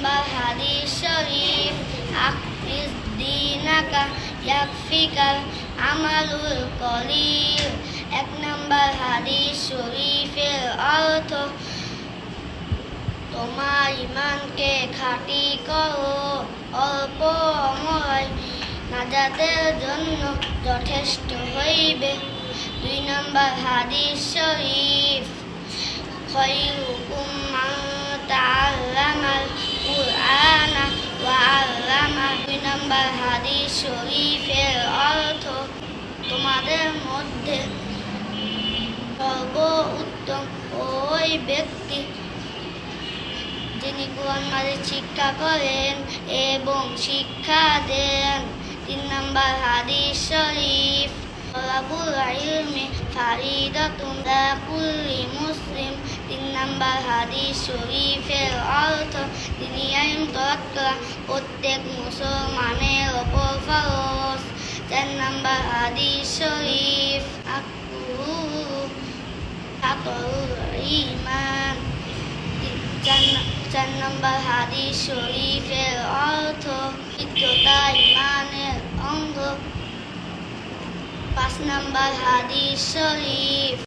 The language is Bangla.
নাম্বার হাদিস শরীফ, আকিস দীনাকা ইয়াকফিকাল আমালুল কলিল। 1 নাম্বার হাদিস শরীফের অর্থ, তোমার ঈমানকে খাঁটি করো, অল্প আমল নাজাতের জন্য যথেষ্ট হইবে। 2 নাম্বার হাদিস শরীফ, খায়রুকুম মান তাআল্লামাল কুরআনা ওয়া আল্লামা। 2 নাম্বার হাদিস শরীফের অর্থ, তোমাদের মধ্যে সর্বোত্তম ওই ব্যক্তি যিনি কোরআন মাজিদ শিক্ষা করেন এবং শিক্ষা দেন। 3 নাম্বার হাদিস শরীফ, তালাবুল ইলমি ফারিদাতুন আলা কুল্লি মুসলিম। 3 নাম্বার হাদিস শরীফের অর্থ, তিনি ইলম তলাব করা প্রত্যেক মুসলমানের ওপর ফরজ। 4 নাম্বার হাদিস শরীফ, শাতরুল ঈমান। 4 নাম্বার হাদিস শরীফের অর্থ, বিশুদ্ধতা ঈমানের অঙ্গ। 5 নাম্বার হাদিস শরীফ।